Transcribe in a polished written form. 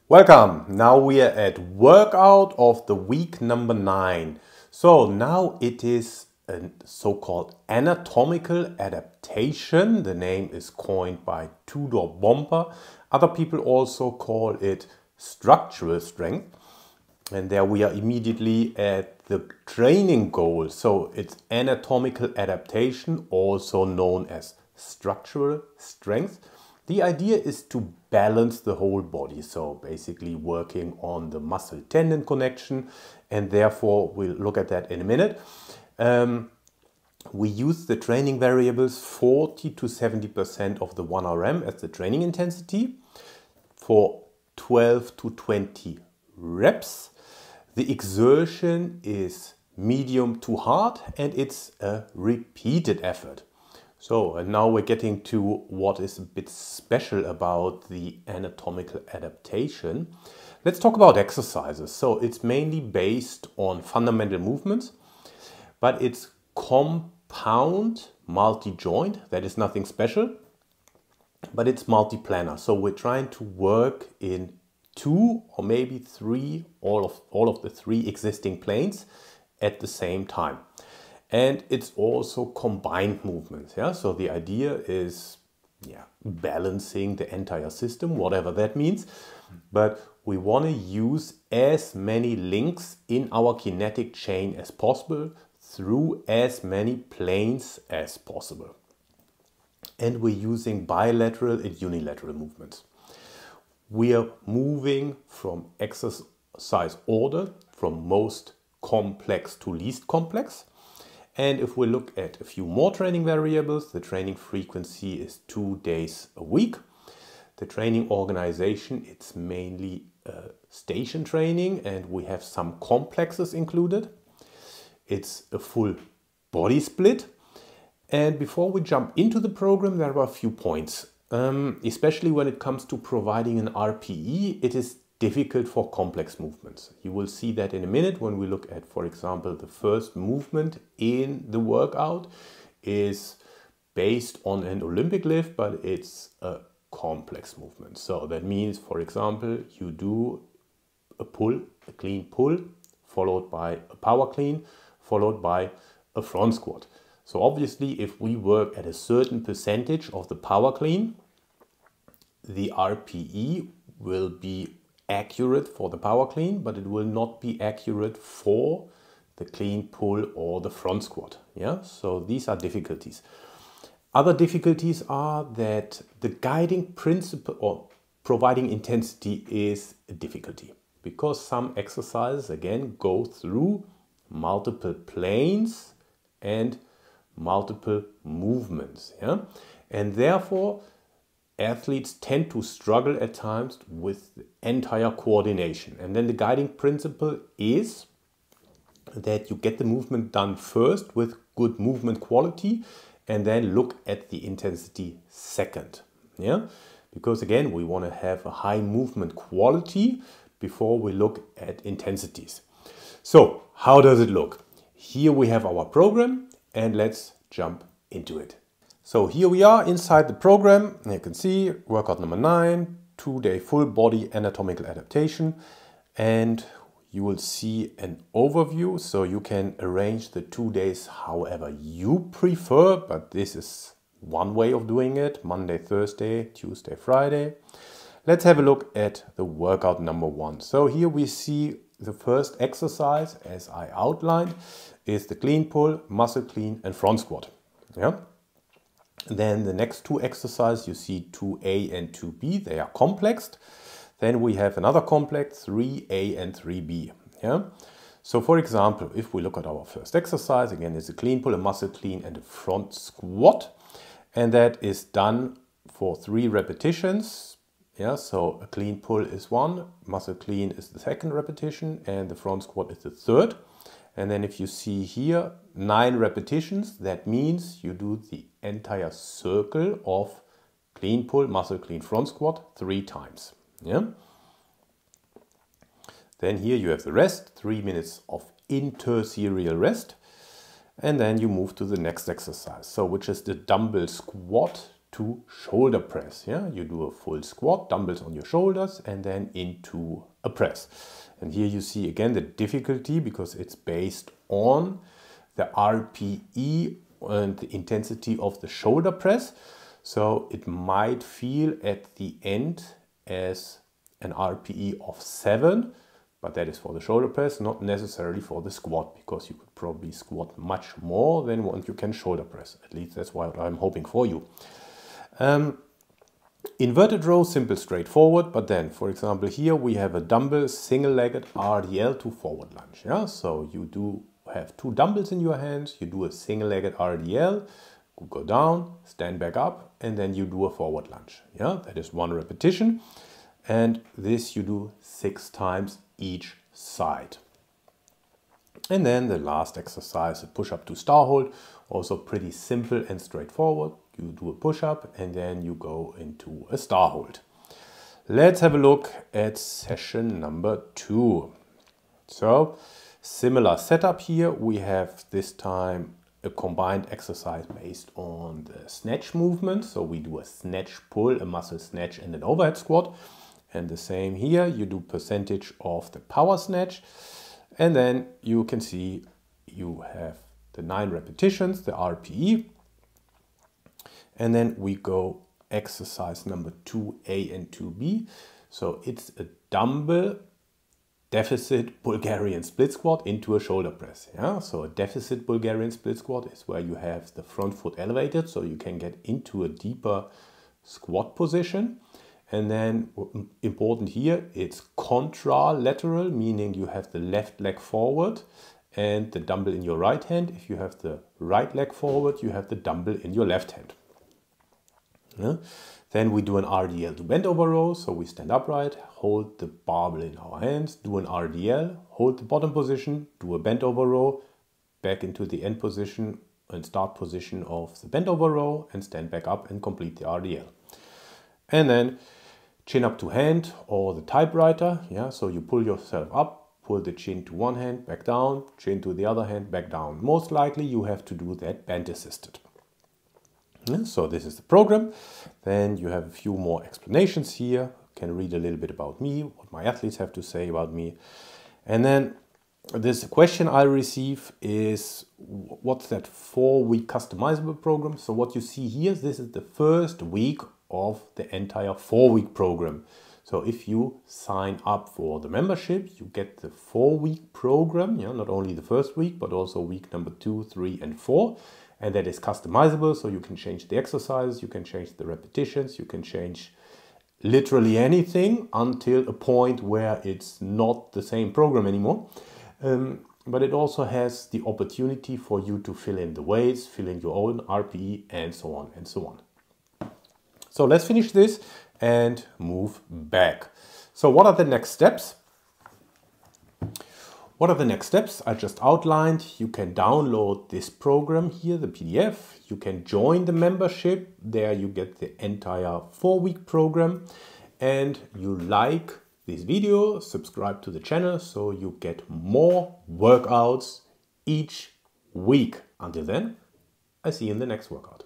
Welcome! Now we are at workout of the week number 9. So now it is a so-called anatomical adaptation. The name is coined by Tudor Bomper. Other people also call it structural strength. And there we are immediately at the training goal. So it's anatomical adaptation, also known as structural strength. The idea is to balance the whole body, so basically working on the muscle-tendon connection, and therefore we'll look at that in a minute. We use the training variables 40 to 70% of the 1 RM as the training intensity for 12 to 20 reps. The exertion is medium to hard and it's a repeated effort. So, and now we're getting to what is a bit special about the anatomical adaptation. Let's talk about exercises. So it's mainly based on fundamental movements, but it's compound multi-joint. That is nothing special, but it's multi-planar. So we're trying to work in 2 or maybe 3, all of the 3 existing planes at the same time. And it's also combined movements. Yeah? So the idea is balancing the entire system, whatever that means. But we want to use as many links in our kinetic chain as possible through as many planes as possible. And we're using bilateral and unilateral movements. We are moving from exercise order, from most complex to least complex. And if we look at a few more training variables, the training frequency is 2 days a week. The training organization, it's mainly station training and we have some complexes included. It's a full body split. And before we jump into the program, there are a few points. Especially when it comes to providing an RPE, it is difficult for complex movements. You will see that in a minute when we look at, for example, the first movement in the workout is based on an Olympic lift, but it's a complex movement. So that means, for example, you do a pull, a clean pull, followed by a power clean, followed by a front squat. So obviously, if we work at a certain percentage of the power clean, the RPE will be accurate for the power clean, but it will not be accurate for the clean pull or the front squat. Yeah, so these are difficulties. Other difficulties are that the guiding principle or providing intensity is a difficulty because some exercises again go through multiple planes and multiple movements. Yeah, and therefore athletes tend to struggle at times with the entire coordination. And then the guiding principle is that you get the movement done first with good movement quality and then look at the intensity second. Yeah, because again, we want to have a high movement quality before we look at intensities. So how does it look? Here we have our program and let's jump into it. So here we are inside the program. You can see workout number 9, 2-day full body anatomical adaptation. And you will see an overview. So you can arrange the 2 days however you prefer, but this is one way of doing it. Monday, Thursday, Tuesday, Friday. Let's have a look at the workout number 1. So here we see the first exercise, as I outlined, is the clean pull, muscle clean and front squat. Yeah. Then the next 2 exercises, you see 2A and 2B, they are complexed. Then we have another complex, 3A and 3B. Yeah? So for example, if we look at our first exercise, again, it's a clean pull, a muscle clean and a front squat. And that is done for 3 repetitions. Yeah, so a clean pull is 1, muscle clean is the 2nd repetition and the front squat is the 3rd. And then if you see here, 9 repetitions, that means you do the entire circle of clean pull, muscle clean, front squat 3 times. Yeah. Then here you have the rest, 3 minutes of interserial rest. And then you move to the next exercise. So which is the dumbbell squat to shoulder press. Yeah, you do a full squat, dumbbells on your shoulders, and then into a press. And here you see again the difficulty because it's based on the RPE and the intensity of the shoulder press. So it might feel at the end as an RPE of 7, but that is for the shoulder press, not necessarily for the squat, because you could probably squat much more than what you can shoulder press. At least that's what I'm hoping for you. Inverted row, simple, straightforward, but then, for example, here we have a dumbbell single-legged RDL to forward lunge. Yeah, so you do have 2 dumbbells in your hands, you do a single-legged RDL, go down, stand back up, and then you do a forward lunge. Yeah, that is 1 repetition, and this you do 6 times each side. And then the last exercise, a push-up to star hold, also pretty simple and straightforward. You do a push-up and then you go into a star hold. Let's have a look at session number 2. So, similar setup here. We have this time a combined exercise based on the snatch movement. So we do a snatch pull, a muscle snatch and an overhead squat. And the same here, you do percentage of the power snatch. And then you can see you have the 9 repetitions, the RPE. And then we go exercise number 2A and 2B. So it's a dumbbell deficit Bulgarian split squat into a shoulder press. Yeah? So a deficit Bulgarian split squat is where you have the front foot elevated so you can get into a deeper squat position. And then important here, it's contralateral, meaning you have the left leg forward and the dumbbell in your right hand. If you have the right leg forward, you have the dumbbell in your left hand. Yeah. Then we do an RDL to bent over row. So we stand upright, hold the barbell in our hands, do an RDL, hold the bottom position, do a bent over row, back into the end position and start position of the bent over row and stand back up and complete the RDL. And then chin up to hand or the typewriter. Yeah, so you pull yourself up, pull the chin to one hand, back down, chin to the other hand, back down. Most likely you have to do that bend assisted. Yeah, so this is the program. Then you have a few more explanations here. You can read a little bit about me, what my athletes have to say about me. And then this question I receive is, what's that 4-week customizable program? So what you see here, this is the first week of the entire 4-week program. So if you sign up for the membership, you get the 4-week program, yeah, not only the first week, but also week number 2, 3, and 4. And that is customizable, so you can change the exercises, you can change the repetitions, you can change literally anything until a point where it's not the same program anymore. But it also has the opportunity for you to fill in the weights, fill in your own RPE, and so on and so on. So let's finish this and move back. So what are the next steps? What are the next steps? I just outlined. You can download this program here, the PDF. You can join the membership. There you get the entire 4-week program. And you like this video, subscribe to the channel so you get more workouts each week. Until then, I see you in the next workout.